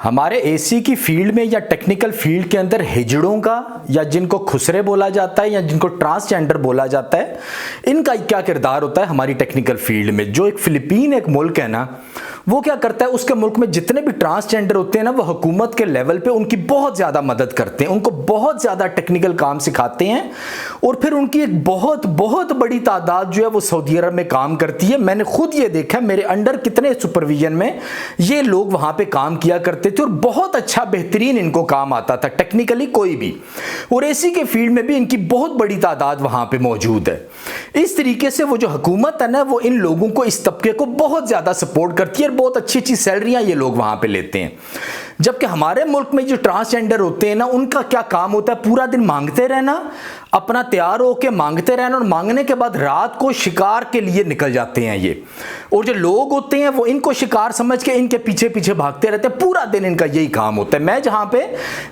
हमारे एसी की फील्ड में या टेक्निकल फील्ड के अंदर हिजड़ों का या जिनको खुसरे बोला जाता है या जिनको ट्रांसजेंडर बोला जाता है, इनका क्या किरदार होता है हमारी टेक्निकल फील्ड में। जो एक फिलीपीन एक मुल्क है ना, वो क्या करता है, उसके मुल्क में जितने भी ट्रांसजेंडर होते हैं ना, वो हुकूमत के लेवल पे उनकी बहुत ज़्यादा मदद करते हैं, उनको बहुत ज़्यादा टेक्निकल काम सिखाते हैं और फिर उनकी एक बहुत बहुत बड़ी तादाद जो है वो सऊदी अरब में काम करती है। मैंने खुद ये देखा, मेरे अंडर कितने सुपरविजन में ये लोग वहाँ पे काम किया करते थे और बहुत अच्छा बेहतरीन इनको काम आता था टेक्निकली कोई भी, और एसी के फील्ड में भी इनकी बहुत बड़ी तादाद वहाँ पे मौजूद है। इस तरीके से वो जो हुकूमत है ना, वो इन लोगों को, इस तबके को बहुत ज़्यादा सपोर्ट करती है और बहुत अच्छी अच्छी सैलरियाँ ये लोग वहाँ पे लेते हैं। जबकि हमारे मुल्क में जो ट्रांसजेंडर होते हैं ना, उनका क्या काम होता है, पूरा दिन मांगते रहना, अपना तैयार होकर मांगते रहना और मांगने के बाद रात को शिकार के लिए निकल जाते हैं ये। और जो लोग होते हैं वो इनको शिकार समझ के इनके पीछे पीछे भागते रहते हैं, पूरा दिन इनका यही काम होता है। मैं जहाँ पे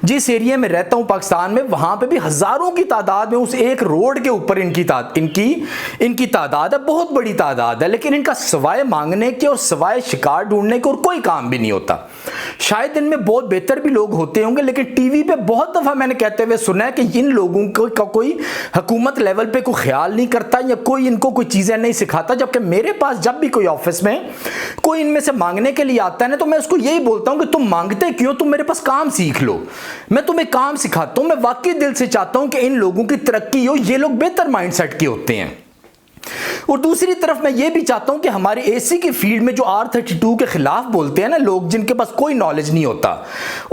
जिस एरिया में रहता हूँ पाकिस्तान में, वहाँ पे भी हज़ारों की तादाद में उस एक रोड के ऊपर इनकी तादाद है, बहुत बड़ी तादाद है, लेकिन इनका सवाए मांगने के और सवाए शिकार ढूंढने के और कोई काम भी नहीं होता। शायद इनमें बहुत बेहतर भी लोग होते होंगे, लेकिन टीवी पे बहुत दफा मैंने कहते हुए सुना है कि इन लोगों का कोई हुकूमत लेवल पे कोई ख्याल नहीं करता या कोई इनको कोई चीजें नहीं सिखाता। जबकि मेरे पास जब भी कोई ऑफिस में कोई इनमें से मांगने के लिए आता है ना, तो मैं उसको यही बोलता हूं कि तुम मांगते क्यों, तुम मेरे पास काम सीख लो, मैं तुम्हें काम सिखाता हूं। मैं वाकई दिल से चाहता हूं कि इन लोगों की तरक्की हो, ये लोग बेहतर माइंडसेट के होते हैं। और दूसरी तरफ मैं ये भी चाहता हूं कि हमारे एसी की फील्ड में जो R32 के खिलाफ बोलते हैं ना लोग, जिनके पास कोई नॉलेज नहीं होता,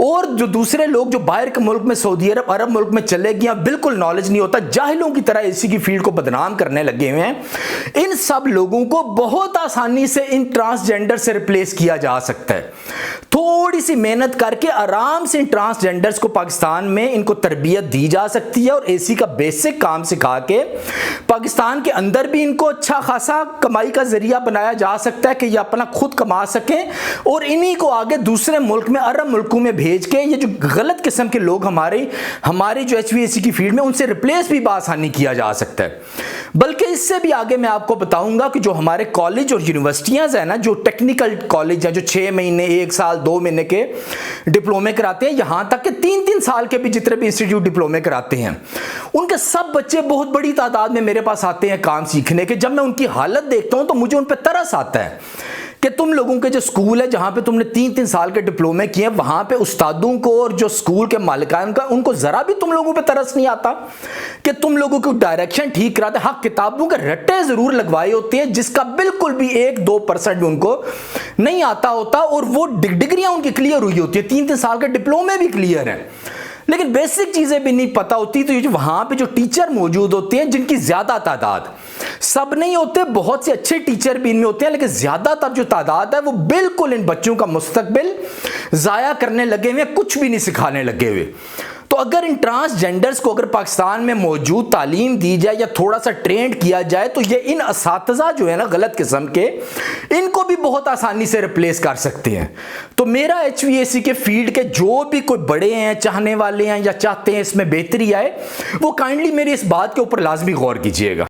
और जो दूसरे लोग जो बाहर के मुल्क में, सऊदी अरब, अरब मुल्क में चले गए, बिल्कुल नॉलेज नहीं होता, जाहिलों की तरह एसी की फील्ड को बदनाम करने लगे हुए हैं, इन सब लोगों को बहुत आसानी से इन ट्रांसजेंडर से रिप्लेस किया जा सकता है। थोड़ी सी मेहनत करके आराम से इन ट्रांसजेंडर्स को पाकिस्तान में इनको तरबियत दी जा सकती है और एसी का बेसिक काम सिखा के पाकिस्तान के अंदर भी इनको अच्छा खासा कमाई का जरिया बनाया जा सकता है कि ये अपना खुद कमा सकें और इन्हीं को आगे दूसरे मुल्क में, अरब मुल्कों में भेज के ये जो गलत किस्म के लोग हमारी जो HVAC की फील्ड में, उनसे रिप्लेस भी बासानी किया जा सकता है। बल्कि इससे भी आगे मैं आपको बताऊंगा कि जो हमारे कॉलेज और यूनिवर्सिटियां हैं ना, जो टेक्निकल कॉलेज है, जो 6 महीने, 1 साल, 2 महीने के डिप्लोमे कराते हैं, यहां तक कि 3-3 साल के भी जितने भी इंस्टीट्यूट डिप्लोमे कराते हैं, उनके सब बच्चे बहुत बड़ी तादाद में मेरे पास आते हैं काम सीखने के। जब मैं उनकी हालत देखता हूं तो मुझे उन पर तरस आता है कि तुम लोगों के जो स्कूल है जहां पे तुमने 3-3 साल के डिप्लोमे किए, वहां पे उस्तादों को और जो स्कूल के मालिकान का, उनको जरा भी तुम लोगों पे तरस नहीं आता कि तुम लोगों को डायरेक्शन ठीक कराते। हाँ, किताबों के रट्टे जरूर लगवाए होते हैं जिसका बिल्कुल भी 1-2% भी उनको नहीं आता होता, और वो डिग्रियां उनकी क्लियर हुई होती है, 3-3 साल के डिप्लोमे भी क्लियर है, लेकिन बेसिक चीजें भी नहीं पता होती। तो ये वहां पे जो टीचर मौजूद होते हैं, जिनकी ज्यादा तादाद, सब नहीं होते, बहुत से अच्छे टीचर भी इनमें होते हैं, लेकिन ज्यादातर जो तादाद है वो बिल्कुल इन बच्चों का मुस्तकबिल जाया करने लगे हुए, कुछ भी नहीं सिखाने लगे हुए। तो अगर इन ट्रांसजेंडर्स को अगर पाकिस्तान में मौजूद तालीम दी जाए या थोड़ा सा ट्रेंड किया जाए, तो ये इन असातिज़ा जो है ना गलत किस्म के, इनको भी बहुत आसानी से रिप्लेस कर सकते हैं। तो मेरा HVAC के फील्ड के जो भी कोई बड़े हैं, चाहने वाले हैं या चाहते हैं इसमें बेहतरी आए, वो काइंडली मेरी इस बात के ऊपर लाजमी गौर कीजिएगा।